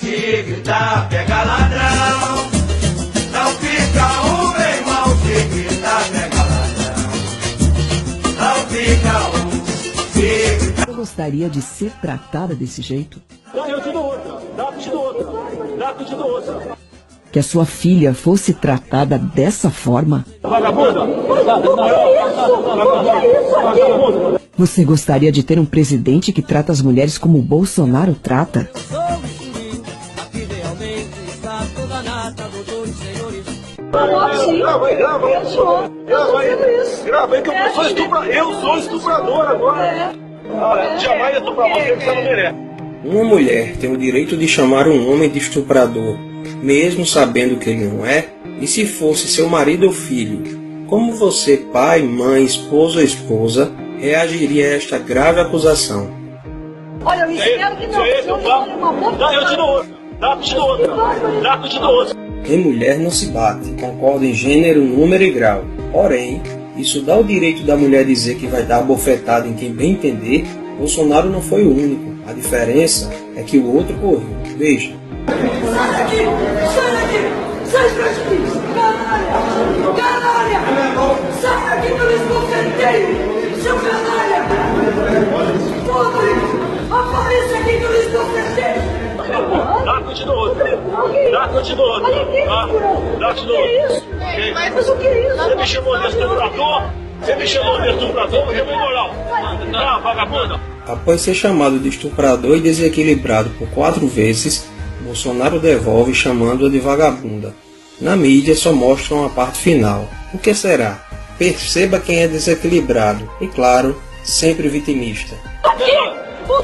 Se gritar, pega ladrão. Não fica um, meu irmão. Se gritar, pega ladrão. Não fica um. Se gritar. Você gostaria de ser tratada desse jeito? Eu te dou outra. Te dou outra. Te dou outra. Que a sua filha fosse tratada dessa forma? Vagabunda! Você gostaria de ter um presidente que trata as mulheres como o Bolsonaro trata? Grava aí que eu sou estuprador. Eu sou estuprador agora. Jamais estuprar você que você não merece. Uma mulher tem o direito de chamar um homem de estuprador, mesmo sabendo que ele não é? E se fosse seu marido ou filho? Como você, pai, mãe, esposo ou esposa, reagiria a esta grave acusação? Olha, eu espero que não. Eu te dou outra. Te dou outra. Em mulher não se bate, concordo em gênero, número e grau. Porém, isso dá o direito da mulher dizer que vai dar bofetada em quem bem entender. Bolsonaro não foi o único. A diferença é que o outro correu. Veja. Sai daqui! Sai daqui! Sai daqui! Canalha! Canalha! Sai daqui que eu esbofeteio! Seu canalha! Podre! Apareça aqui que eu esbofeteio! Dá que eu te dou outra. Te dou outra. Mas o que é isso? Você me chamou de estuprador? Eu vou moral. Vagabunda! Após ser chamado de estuprador e desequilibrado por 4 vezes, Bolsonaro devolve chamando-a de vagabunda. Na mídia só mostram a parte final. O que será? Perceba quem é desequilibrado e, claro, sempre vitimista. O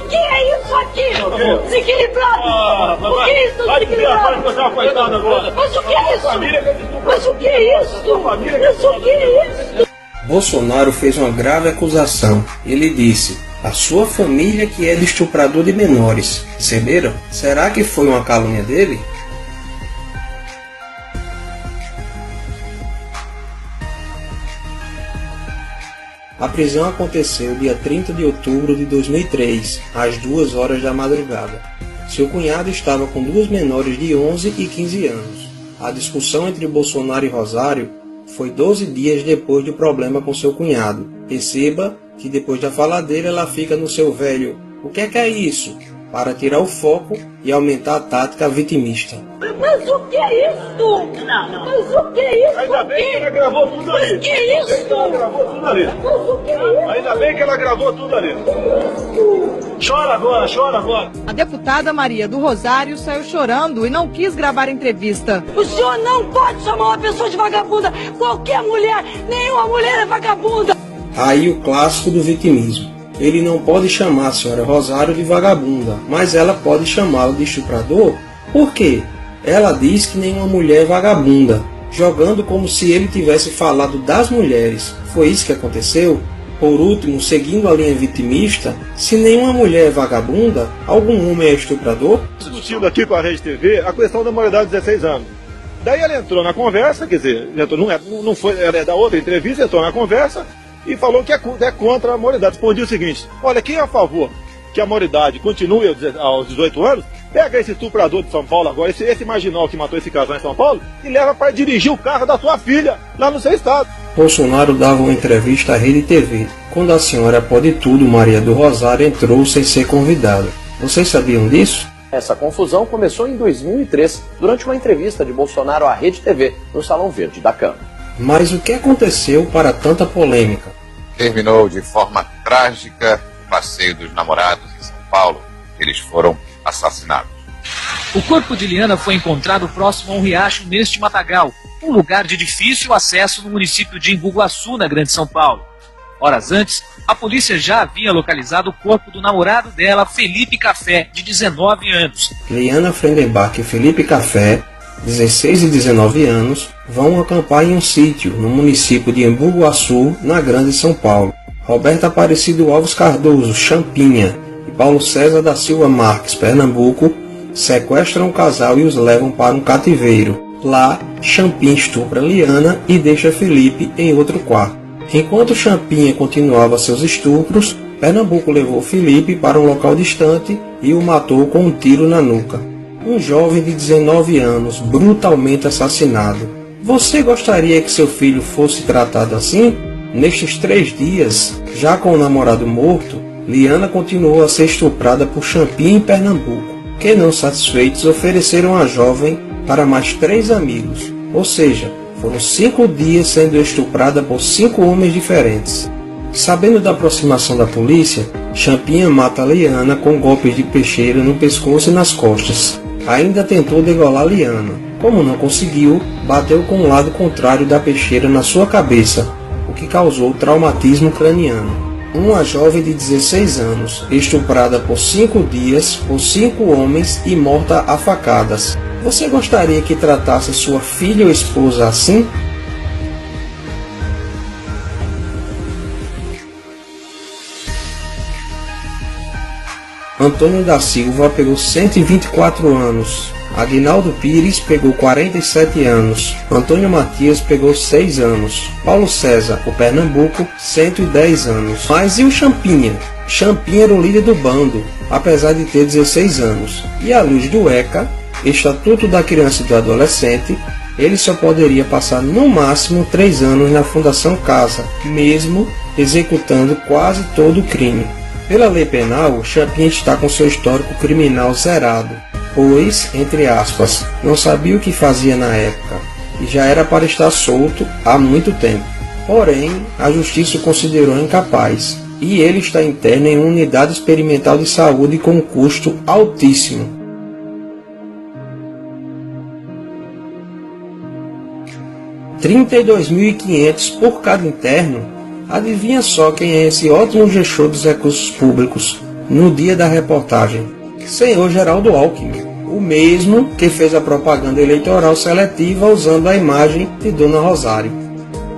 que é isso aqui? Desequilibrado! O que é isso desequilibrado? Mas o que é isso? Mas o que é isso? Mas o que é isso? Bolsonaro fez uma grave acusação. Ele disse: a sua família que é de estuprador de menores. Perceberam? Será que foi uma calúnia dele? A prisão aconteceu dia 30 de outubro de 2003, às 2 horas da madrugada. Seu cunhado estava com 2 menores de 11 e 15 anos. A discussão entre Bolsonaro e Rosário foi 12 dias depois do problema com seu cunhado. Perceba que depois da fala dele ela fica no seu velho "o que é isso?", para tirar o foco e aumentar a tática vitimista. Mas o que é isso? Não. Mas o que é isso? Ainda bem que ela gravou tudo ali. Mas o que é isso? Mas o que é isso? Ainda bem que ela gravou tudo ali. Chora agora. A deputada Maria do Rosário saiu chorando e não quis gravar a entrevista. O senhor não pode chamar uma pessoa de vagabunda. Qualquer mulher, nenhuma mulher é vagabunda. Aí o clássico do vitimismo. Ele não pode chamar a senhora Rosário de vagabunda, mas ela pode chamá-lo de estuprador? Por quê? Ela diz que nenhuma mulher é vagabunda, jogando como se ele tivesse falado das mulheres. Foi isso que aconteceu? Por último, seguindo a linha vitimista, se nenhuma mulher é vagabunda, algum homem é estuprador? Discutindo aqui com a Rede TV a questão da maioridade de 16 anos. Daí ela entrou na conversa, quer dizer, não foi, ela é da outra entrevista, entrou na conversa e falou que é contra a maioridade. Respondi o seguinte: olha, quem é a favor que a maioridade continue aos 18 anos, pega esse estuprador de São Paulo agora, esse marginal que matou esse casal em São Paulo, e leva para dirigir o carro da sua filha lá no seu estado. Bolsonaro dava uma entrevista à Rede TV, quando a senhora Pode Tudo, Maria do Rosário, entrou sem ser convidada. Vocês sabiam disso? Essa confusão começou em 2003, durante uma entrevista de Bolsonaro à Rede TV, no Salão Verde da Câmara. Mas o que aconteceu para tanta polêmica? Terminou de forma trágica o passeio dos namorados em São Paulo. Eles foram assassinados. O corpo de Liana foi encontrado próximo a um riacho neste matagal, um lugar de difícil acesso no município de Embu-Guaçu, na Grande São Paulo. Horas antes, a polícia já havia localizado o corpo do namorado dela, Felipe Café, de 19 anos. Liana Frendenbach e Felipe Café, 16 e 19 anos, vão acampar em um sítio no município de Embu-Guaçu, na Grande São Paulo. Roberto Aparecido Alves Cardoso, Champinha, e Paulo César da Silva Marques, Pernambuco, sequestram o casal e os levam para um cativeiro. Lá, Champinha estupra Liana e deixa Felipe em outro quarto. Enquanto Champinha continuava seus estupros, Pernambuco levou Felipe para um local distante e o matou com um tiro na nuca. um jovem de 19 anos brutalmente assassinado. Você gostaria que seu filho fosse tratado assim? Nestes 3 dias, já com o namorado morto, Liana continuou a ser estuprada por Champinha em Pernambuco, que não satisfeitos ofereceram a jovem para mais 3 amigos, ou seja, foram 5 dias sendo estuprada por 5 homens diferentes. Sabendo da aproximação da polícia, Champinha mata Liana com golpes de peixeira no pescoço e nas costas. Ainda tentou degolar Liana. Como não conseguiu, bateu com o lado contrário da peixeira na sua cabeça, o que causou traumatismo craniano. Uma jovem de 16 anos, estuprada por 5 dias por 5 homens e morta a facadas. Você gostaria que tratasse sua filha ou esposa assim? Antônio da Silva pegou 124 anos. Aguinaldo Pires pegou 47 anos. Antônio Matias pegou 6 anos. Paulo César, o Pernambuco, 110 anos. Mas e o Champinha? Champinha era o líder do bando, apesar de ter 16 anos. E à luz do ECA, Estatuto da Criança e do Adolescente, ele só poderia passar no máximo 3 anos na Fundação Casa, mesmo executando quase todo o crime. Pela lei penal, Champinha está com seu histórico criminal zerado, pois, entre aspas, não sabia o que fazia na época e já era para estar solto há muito tempo. Porém, a justiça o considerou incapaz e ele está interno em uma unidade experimental de saúde com um custo altíssimo. R$ 32.500 por cada interno. Adivinha só quem é esse ótimo gestor dos recursos públicos no dia da reportagem? Senhor Geraldo Alckmin, o mesmo que fez a propaganda eleitoral seletiva usando a imagem de Dona Rosário.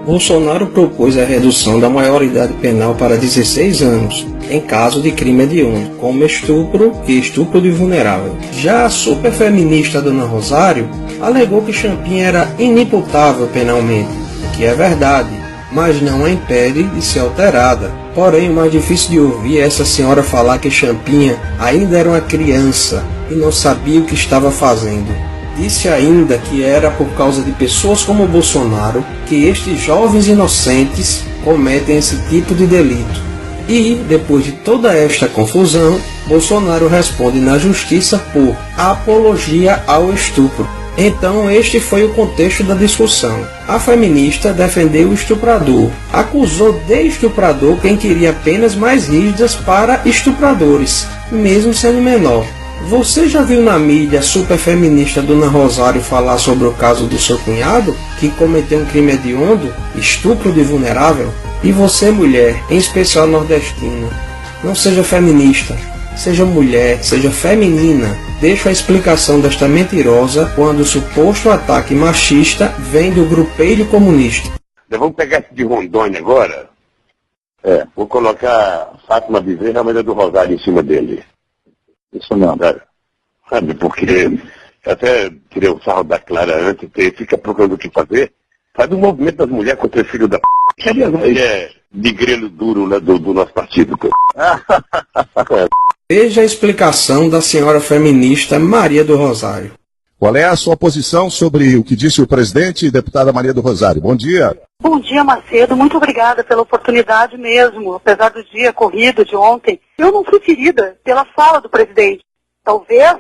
Bolsonaro propôs a redução da maioridade penal para 16 anos, em caso de crime hediondo, como estupro e estupro de vulnerável. Já a superfeminista Dona Rosário alegou que Champinha era inimputável penalmente, o que é verdade, mas não a impede de ser alterada. Porém, o mais difícil de ouvir é essa senhora falar que Champinha ainda era uma criança e não sabia o que estava fazendo. Disse ainda que era por causa de pessoas como Bolsonaro que estes jovens inocentes cometem esse tipo de delito. E, depois de toda esta confusão, Bolsonaro responde na justiça por apologia ao estupro. Então este foi o contexto da discussão. A feminista defendeu o estuprador, acusou de estuprador quem queria penas mais rígidas para estupradores, mesmo sendo menor. Você já viu na mídia a superfeminista Dona Rosário falar sobre o caso do seu cunhado, que cometeu um crime hediondo, estupro de vulnerável? E você, mulher, em especial nordestina, não seja feminista. Seja mulher, seja feminina, deixo a explicação desta mentirosa quando o suposto ataque machista vem do grupelho comunista. Vamos pegar esse de Rondônia agora? Vou colocar Fátima Bezerra, a mãe do Rosário, em cima dele. Isso não, cara. Sabe, porque até tirei o sarro da Clara antes, fica procurando o que fazer. Faz um movimento das mulheres contra o filho da p. Que é de grelo duro, né, do nosso partido. Veja a explicação da senhora feminista Maria do Rosário. Qual é a sua posição sobre o que disse o presidente e deputada Maria do Rosário? Bom dia. Bom dia, Macedo. Muito obrigada pela oportunidade mesmo, apesar do dia corrido de ontem. Eu não fui ferida pela fala do presidente. Talvez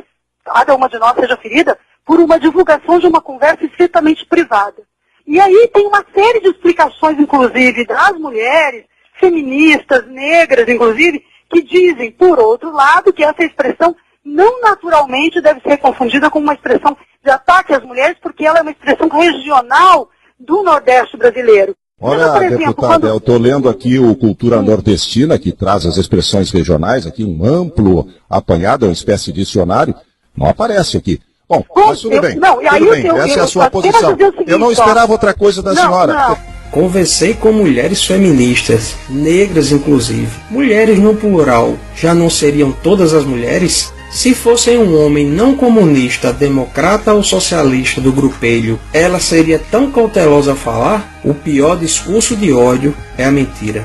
cada uma de nós seja ferida por uma divulgação de uma conversa estritamente privada. E aí tem uma série de explicações, inclusive, das mulheres, feministas, negras, inclusive, que dizem, por outro lado, que essa expressão não naturalmente deve ser confundida com uma expressão de ataque às mulheres, porque ela é uma expressão regional do Nordeste brasileiro. Olha, por exemplo, deputada, eu estou lendo aqui o Cultura Nordestina, que traz as expressões regionais, aqui um amplo apanhado, uma espécie de dicionário, não aparece aqui. Bom, mas tudo bem, tudo bem, essa é a sua posição. Eu não esperava outra coisa da senhora. Não. Conversei com mulheres feministas, negras inclusive. Mulheres no plural, já não seriam todas as mulheres? Se fossem um homem não comunista, democrata ou socialista do grupelho, ela seria tão cautelosa a falar? O pior discurso de ódio é a mentira.